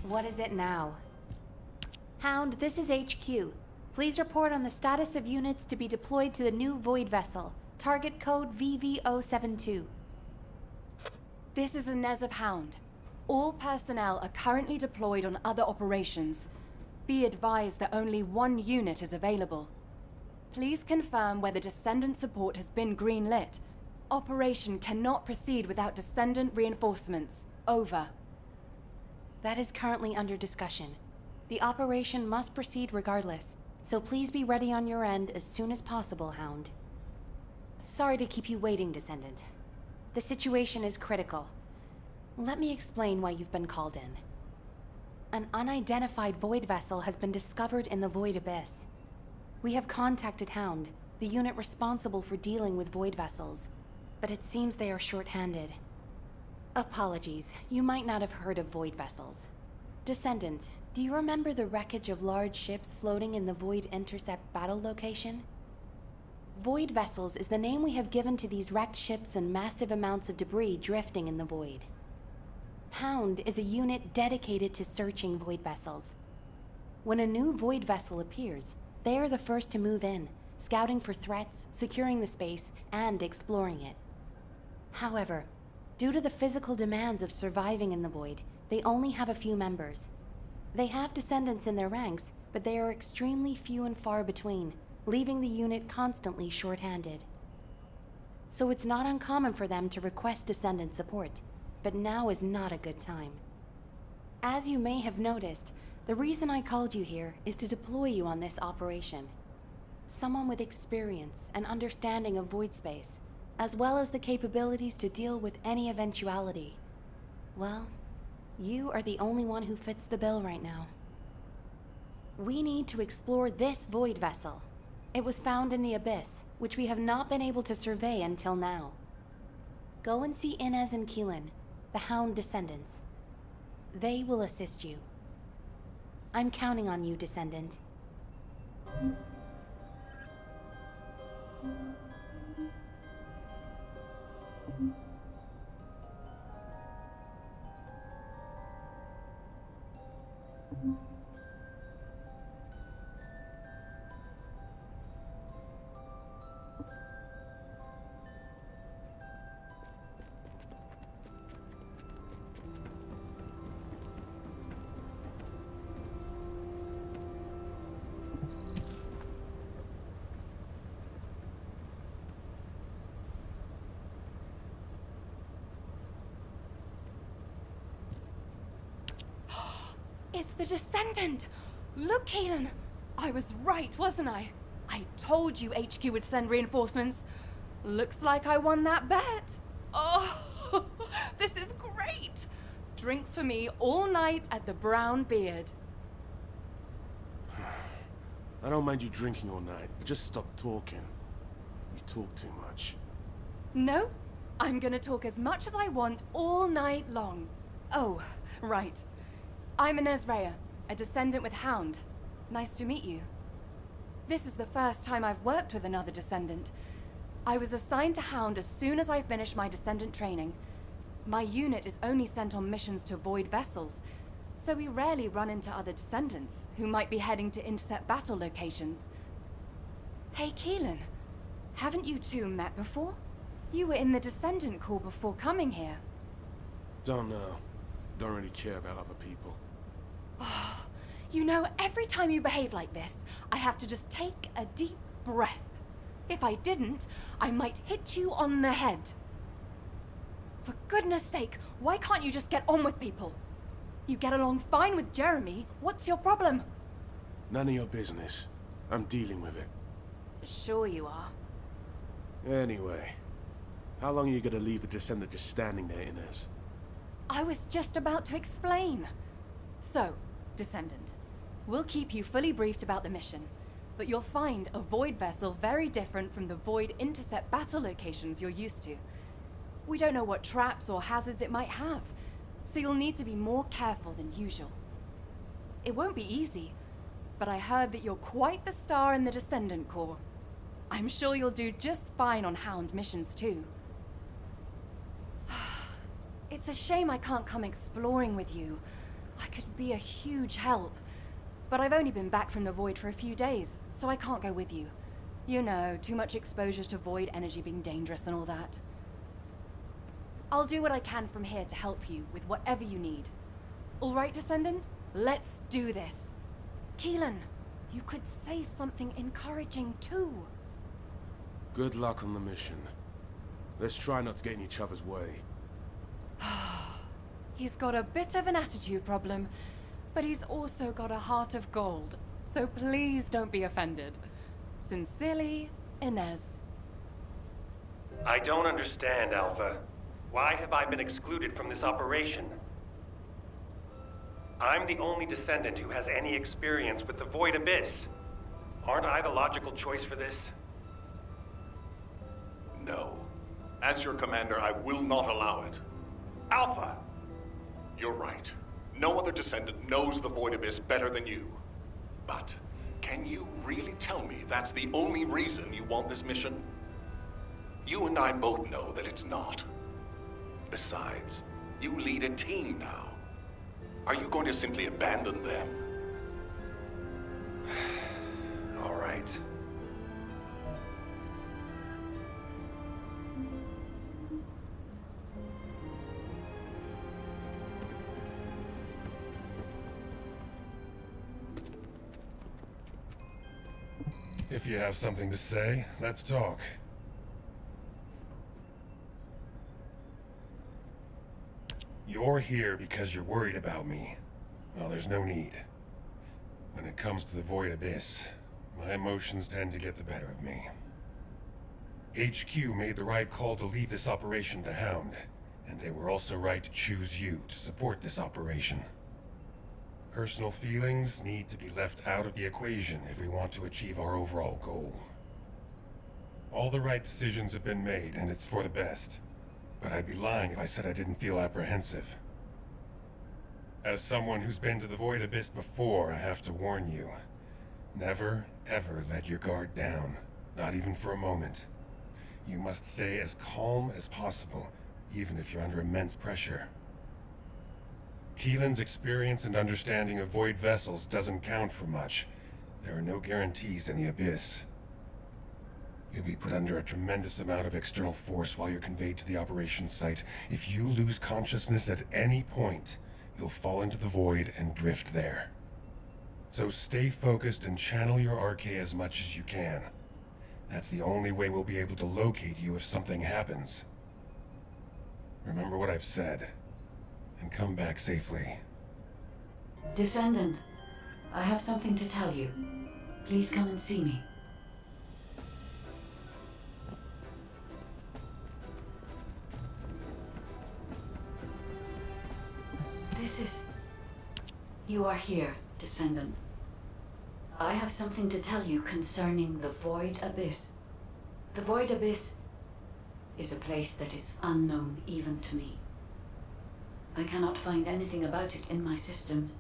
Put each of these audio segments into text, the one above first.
What is it now? Hound, this is HQ. Please report on the status of units to be deployed to the new Void vessel. Target code VV072. This is Inez of Hound. All personnel are currently deployed on other operations. Be advised that only one unit is available. Please confirm whether Descendant support has been greenlit. Operation cannot proceed without Descendant reinforcements. Over. That is currently under discussion. The operation must proceed regardless, so please be ready on your end as soon as possible, Hound. Sorry to keep you waiting, Descendant. The situation is critical. Let me explain why you've been called in. An unidentified Void vessel has been discovered in the Void Abyss. We have contacted Hound, the unit responsible for dealing with Void vessels, but it seems they are short-handed. Apologies, you might not have heard of Void vessels. Descendant, do you remember the wreckage of large ships floating in the Void Intercept battle location? Void vessels is the name we have given to these wrecked ships and massive amounts of debris drifting in the void. Hound is a unit dedicated to searching Void vessels. When a new Void vessel appears, they are the first to move in, scouting for threats, securing the space, and exploring it. However, due to the physical demands of surviving in the Void, they only have a few members. They have Descendants in their ranks, but they are extremely few and far between, leaving the unit constantly short-handed. So it's not uncommon for them to request Descendant support, but now is not a good time. As you may have noticed, the reason I called you here is to deploy you on this operation. Someone with experience and understanding of void space, as well as the capabilities to deal with any eventuality. Well, you are the only one who fits the bill right now. We need to explore this Void vessel. It was found in the Abyss, which we have not been able to survey until now. Go and see Inez and Keelan, the Hound Descendants. They will assist you. I'm counting on you, Descendant. It's the Descendant! Look, Keelan! I was right, wasn't I? I told you HQ would send reinforcements. Looks like I won that bet. Oh, this is great! Drinks for me all night at the Brown Beard. I don't mind you drinking all night, but just stop talking. You talk too much. No, I'm gonna talk as much as I want all night long. Oh, right. I'm Inez Rhea, a Descendant with Hound. Nice to meet you. This is the first time I've worked with another Descendant. I was assigned to Hound as soon as I finished my Descendant training. My unit is only sent on missions to Void vessels, so we rarely run into other Descendants who might be heading to intercept battle locations. Hey, Keelan, haven't you two met before? You were in the Descendant Corps before coming here. Don't know. Don't really care about other people. Oh, you know, every time you behave like this, I have to just take a deep breath. If I didn't, I might hit you on the head. For goodness sake, why can't you just get on with people? You get along fine with Jeremy. What's your problem? None of your business. I'm dealing with it. Sure you are. Anyway, how long are you gonna leave the Descendant just standing there, Inez? I was just about to explain. So, Descendant, we'll keep you fully briefed about the mission, but you'll find a Void vessel very different from the Void intercept battle locations you're used to. We don't know what traps or hazards it might have, so you'll need to be more careful than usual. It won't be easy, but I heard that you're quite the star in the Descendant Corps. I'm sure you'll do just fine on Hound missions too. It's a shame I can't come exploring with you. I could be a huge help. But I've only been back from the Void for a few days, so I can't go with you. You know, too much exposure to Void energy being dangerous and all that. I'll do what I can from here to help you with whatever you need. All right, Descendant? Let's do this. Keelan, you could say something encouraging too. Good luck on the mission. Let's try not to get in each other's way. He's got a bit of an attitude problem, but he's also got a heart of gold. So please don't be offended. Sincerely, Inez. I don't understand, Alpha. Why have I been excluded from this operation? I'm the only Descendant who has any experience with the Void Abyss. Aren't I the logical choice for this? No. As your commander, I will not allow it. Alpha! You're right. No other Descendant knows the Void Abyss better than you. But can you really tell me that's the only reason you want this mission? You and I both know that it's not. Besides, you lead a team now. Are you going to simply abandon them? All right. If you have something to say, let's talk. You're here because you're worried about me. Well, there's no need. When it comes to the Void Abyss, my emotions tend to get the better of me. HQ made the right call to leave this operation to Hound, and they were also right to choose you to support this operation. Personal feelings need to be left out of the equation if we want to achieve our overall goal. All the right decisions have been made, and it's for the best. But I'd be lying if I said I didn't feel apprehensive. As someone who's been to the Void Abyss before, I have to warn you. Never, ever let your guard down. Not even for a moment. You must stay as calm as possible, even if you're under immense pressure. Keelan's experience and understanding of Void vessels doesn't count for much. There are no guarantees in the Abyss. You'll be put under a tremendous amount of external force while you're conveyed to the operations site. If you lose consciousness at any point, you'll fall into the Void and drift there. So stay focused and channel your RK as much as you can. That's the only way we'll be able to locate you if something happens. Remember what I've said, and come back safely. Descendant, I have something to tell you. Please come and see me. This is... You are here, Descendant. I have something to tell you concerning the Void Abyss. The Void Abyss is a place that is unknown even to me. I cannot find anything about it in my systems.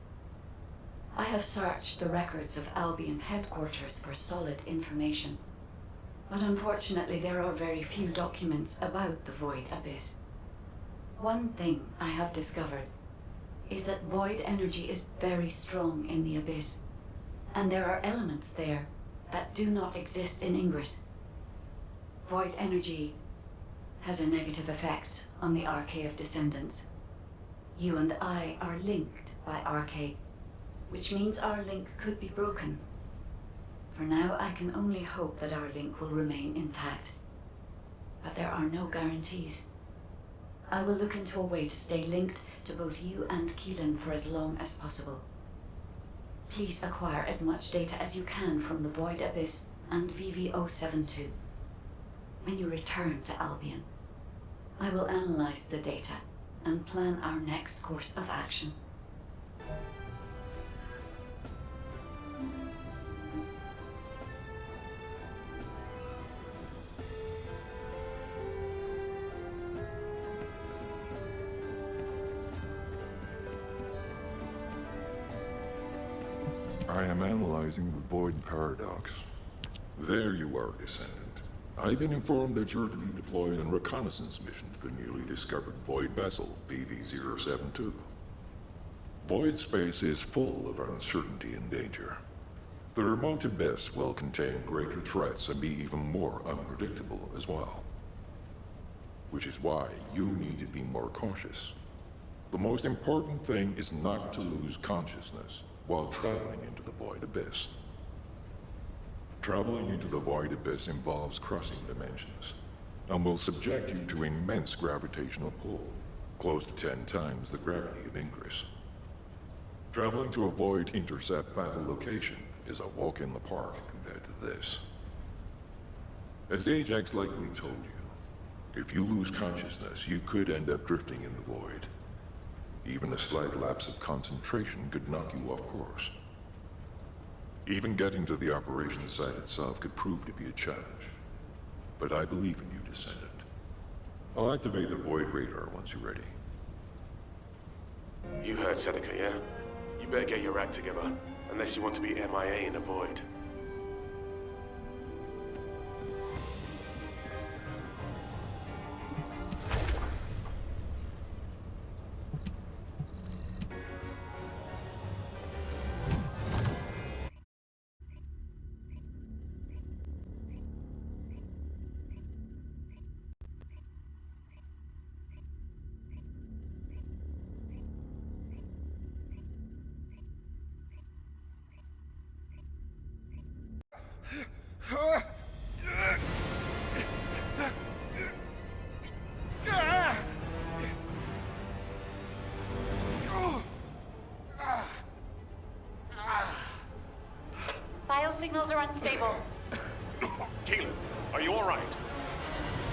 I have searched the records of Albion headquarters for solid information, but unfortunately there are very few documents about the Void Abyss. One thing I have discovered is that Void energy is very strong in the Abyss, and there are elements there that do not exist in Ingress. Void energy has a negative effect on the RK of Descendants. You and I are linked by RK, which means our link could be broken. For now, I can only hope that our link will remain intact. But there are no guarantees. I will look into a way to stay linked to both you and Keelan for as long as possible. Please acquire as much data as you can from the Void Abyss and VV-072. When you return to Albion, I will analyze the data and plan our next course of action. I am analyzing the Void Paradox. There you are, Descendant. I've been informed that you're to be deployed on a reconnaissance mission to the newly discovered Void vessel, BV-072. Void space is full of uncertainty and danger. The remote abyss will contain greater threats and be even more unpredictable as well. Which is why you need to be more cautious. The most important thing is not to lose consciousness while traveling into the Void Abyss. Traveling into the Void Abyss involves crossing dimensions, and will subject you to immense gravitational pull, close to 10 times the gravity of Ingress. Traveling to a Void intercept battle location is a walk in the park compared to this. As Ajax likely told you, if you lose consciousness, you could end up drifting in the Void. Even a slight lapse of concentration could knock you off course. Even getting to the operation site itself could prove to be a challenge. But I believe in you, Descendant. I'll activate the Void radar once you're ready. You heard Seneca, yeah? You better get your act together, unless you want to be MIA in the Void. Biosignals are unstable. Keelan, are you all right?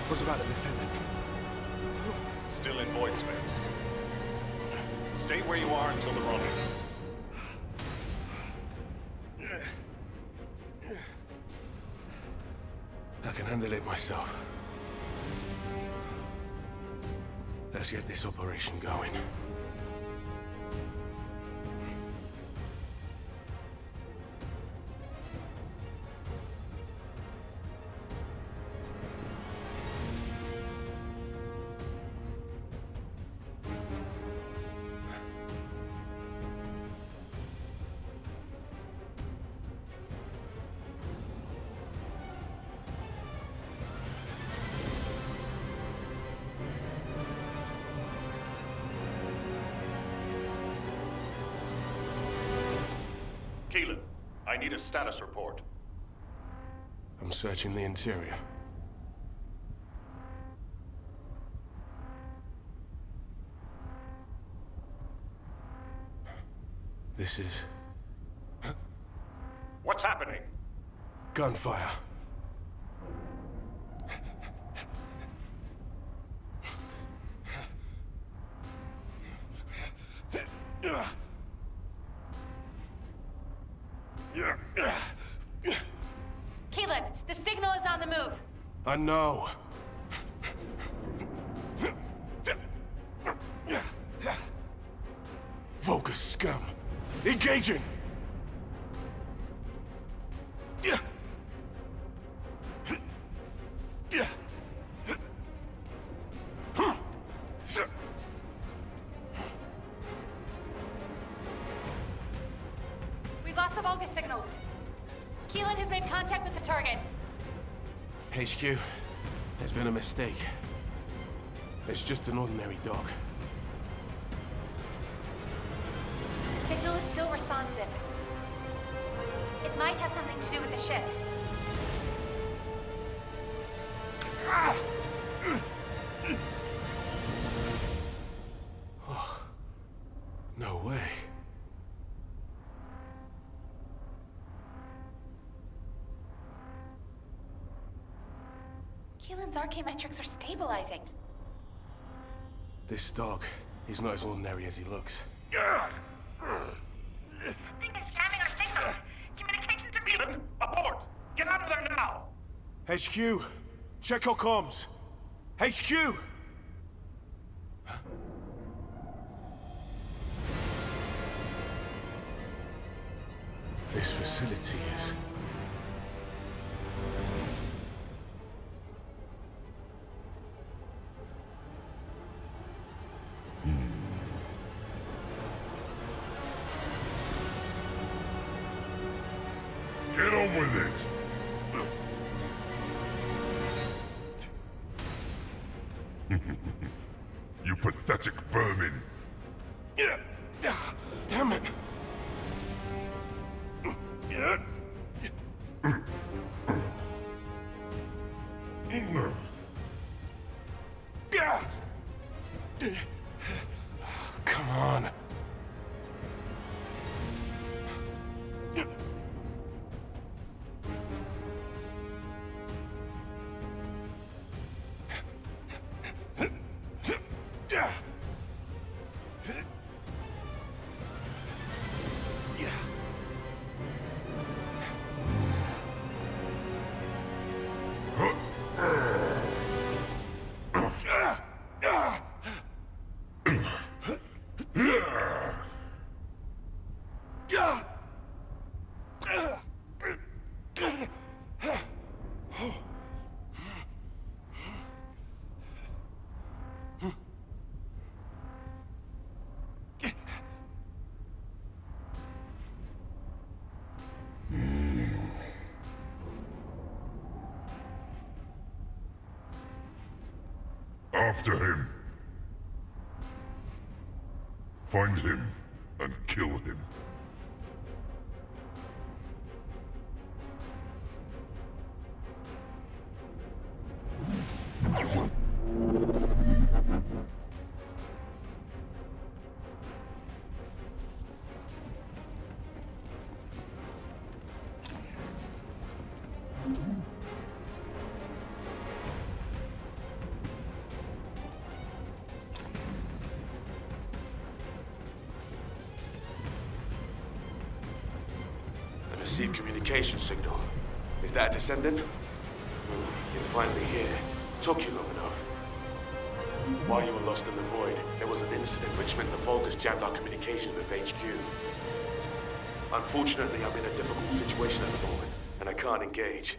What's about the Descendant? Still in void space. Stay where you are until the running. I can handle it myself. Let's get this operation going. Keelan, I need a status report. I'm searching the interior. This is... What's happening? gunfire. Keelan, the signal is on the move. I know. Focus, scum. Engaging! We've lost the Vulgus signals. Keelan has made contact with the target. HQ, there's been a mistake. It's just an ordinary dog. The signal is still responsive. It might have something to do with the ship. Oh, no way. Keelan's arcane metrics are stabilizing. This dog, he's not as ordinary as he looks. Something is jamming our signals. Communications are being... Keelan, abort! Get out of there now! HQ, check your comms. HQ! This facility is... on with it! You pathetic vermin! Yeah. Damn it. Yeah. Come on. After him. Find him and kill him. Received communication signal. Is that a Descendant? You're finally here. Took you long enough. While you were lost in the void, there was an incident which meant the Vulgus jammed our communication with HQ. Unfortunately, I'm in a difficult situation at the moment, and I can't engage.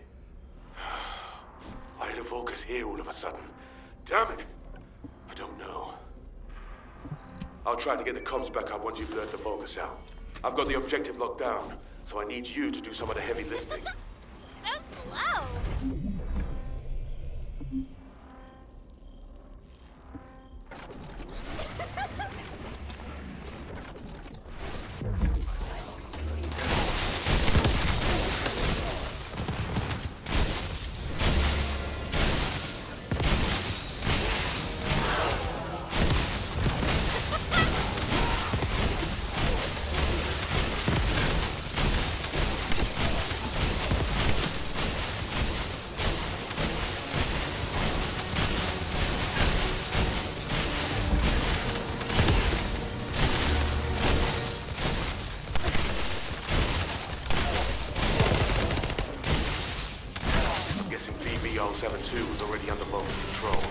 Why did the Vulgus here all of a sudden? Damn it! I don't know. I'll try to get the comms back up once you blurt the Vulgus out. I've got the objective locked down, so I need you to do some of the heavy lifting. So slow! VBO-72 was already under Vulgus control.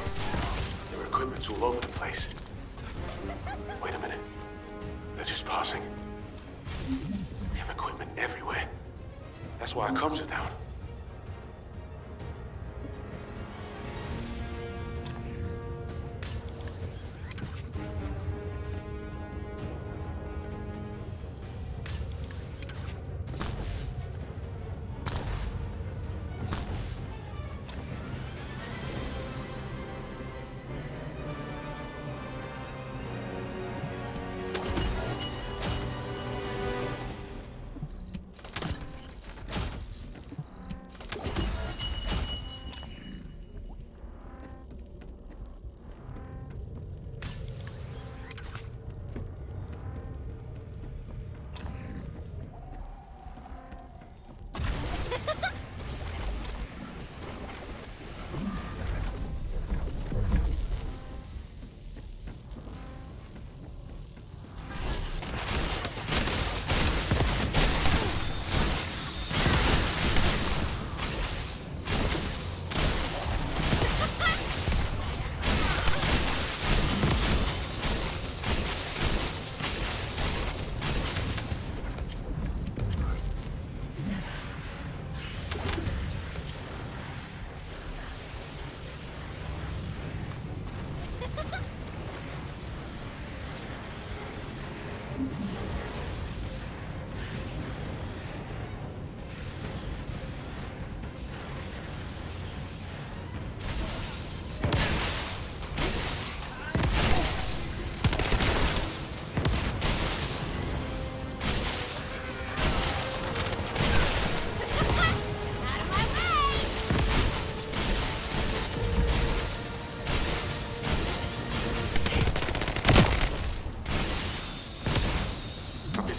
Their equipment's all over the place. Wait a minute. They're just passing. They have equipment everywhere. That's why our comms are down.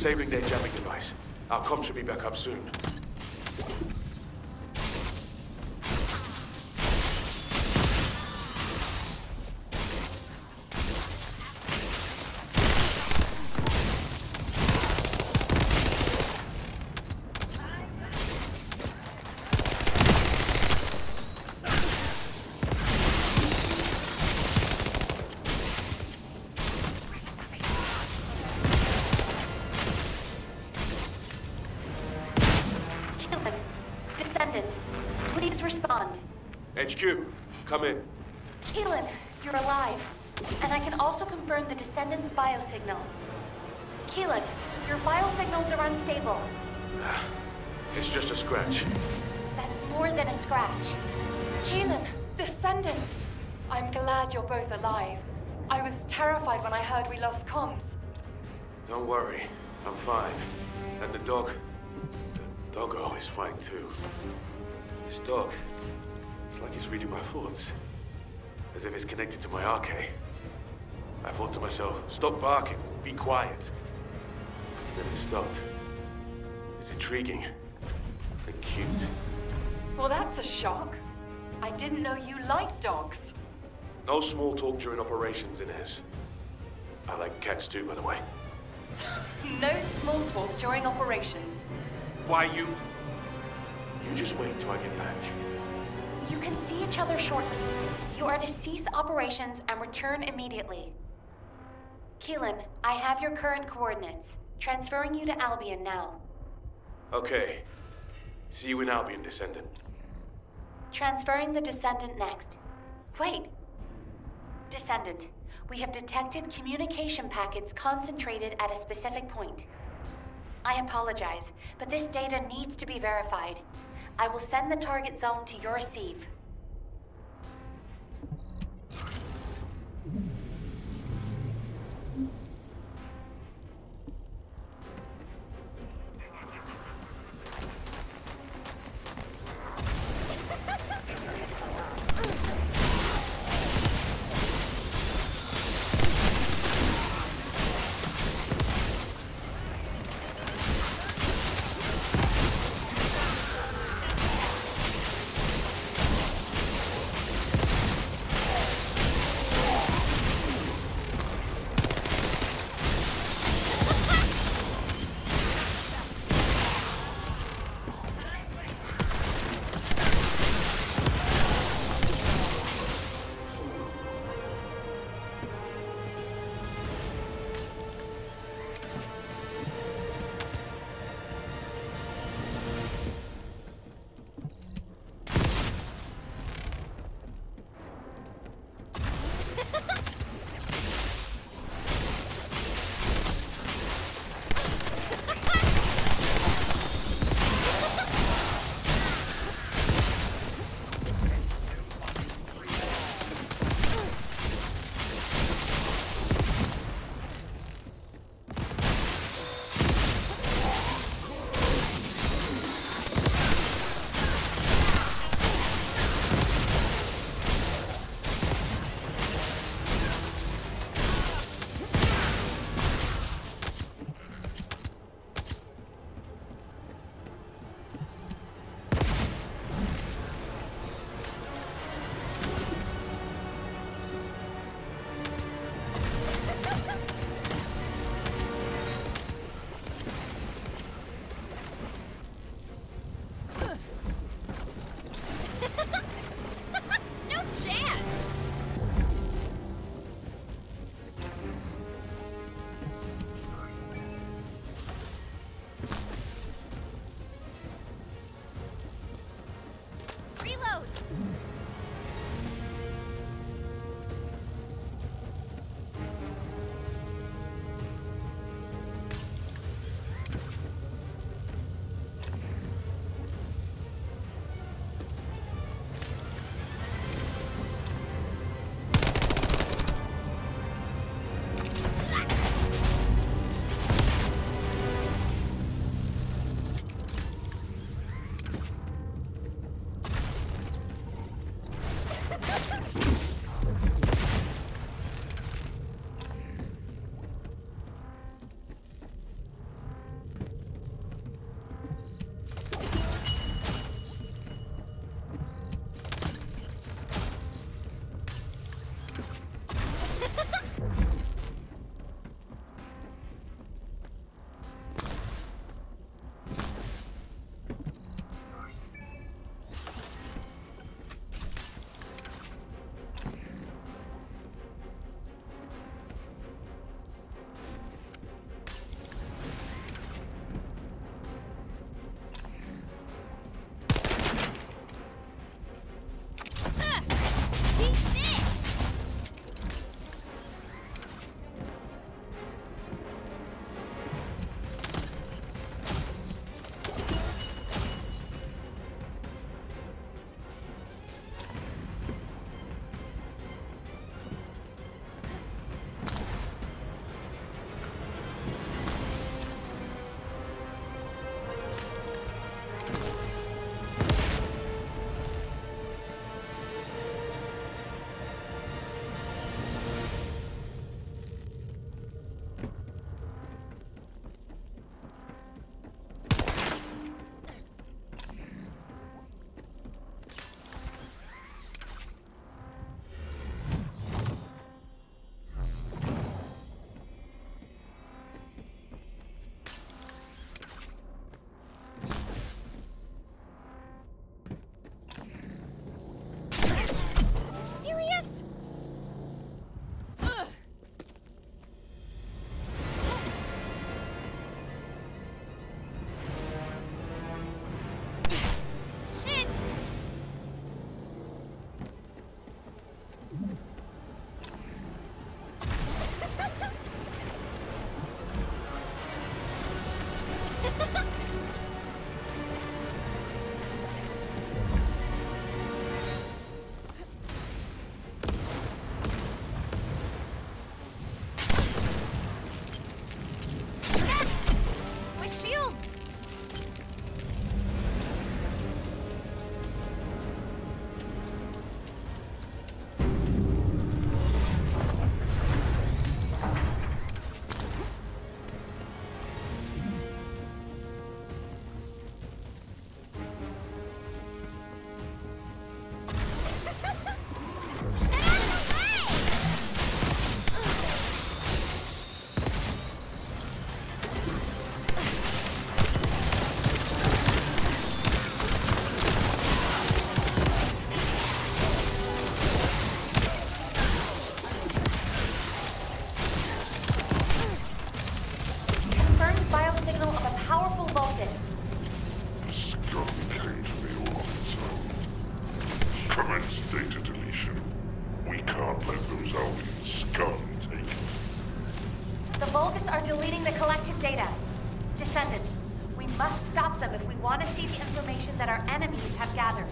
Disabling their jamming device. Our comm should be back up soon. Descendant, please respond. HQ, come in. Keelan, you're alive. And I can also confirm the Descendant's biosignal. Keelan, your biosignals are unstable. It's just a scratch. That's more than a scratch. Keelan, Descendant! I'm glad you're both alive. I was terrified when I heard we lost comms. Don't worry, I'm fine. And the doggo is fine too. This dog, it's like it's reading my thoughts. As if it's connected to my arcade. I thought to myself, stop barking, be quiet. Then it stopped. It's intriguing and cute. Well, that's a shock. I didn't know you liked dogs. No small talk during operations, Inez. I like cats too, by the way. No small talk during operations. Why you just wait till I get back. You can see each other shortly. You are to cease operations and return immediately. Keelan, I have your current coordinates. Transferring you to Albion now. Okay. See you in Albion, Descendant. Transferring the Descendant next. Wait. Descendant, we have detected communication packets concentrated at a specific point. I apologize, but this data needs to be verified. I will send the target zone to your receive. Descendants, we must stop them if we want to see the information that our enemies have gathered.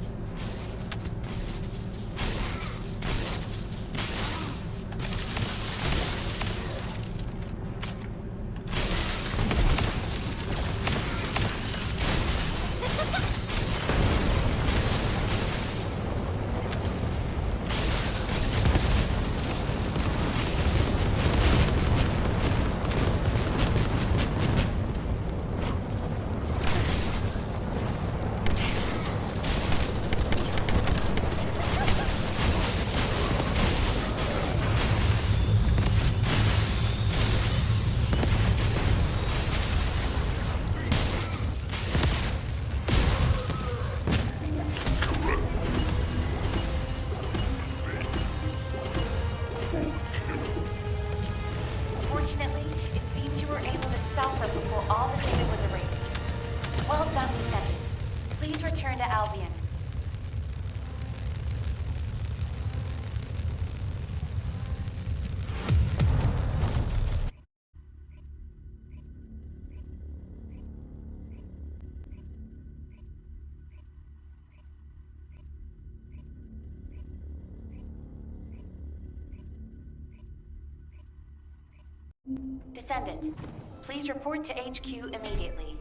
Descendant, please report to HQ immediately.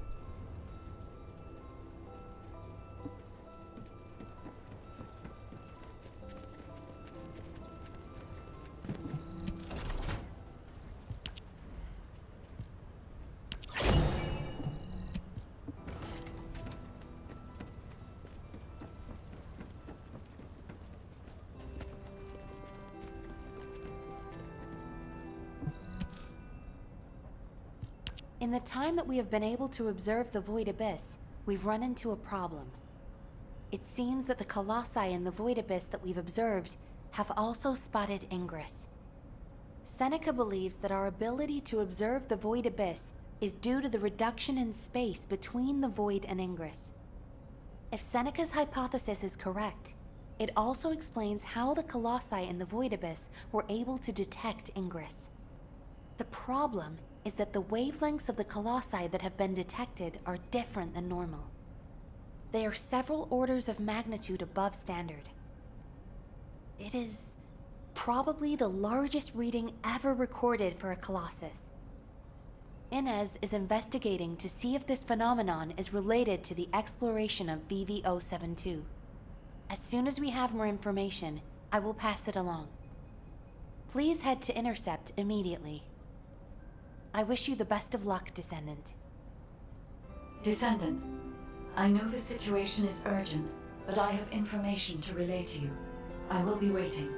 In the time that we have been able to observe the Void Abyss, we've run into a problem. It seems that the Colossi in the Void Abyss that we've observed have also spotted Ingress. Seneca believes that our ability to observe the Void Abyss is due to the reduction in space between the Void and Ingress. If Seneca's hypothesis is correct, it also explains how the Colossi in the Void Abyss were able to detect Ingress. The problem is that the wavelengths of the Colossi that have been detected are different than normal. They are several orders of magnitude above standard. It is probably the largest reading ever recorded for a Colossus. Inez is investigating to see if this phenomenon is related to the exploration of VV-072. As soon as we have more information, I will pass it along. Please head to Intercept immediately. I wish you the best of luck, Descendant. Descendant, I know the situation is urgent, but I have information to relay to you. I will be waiting.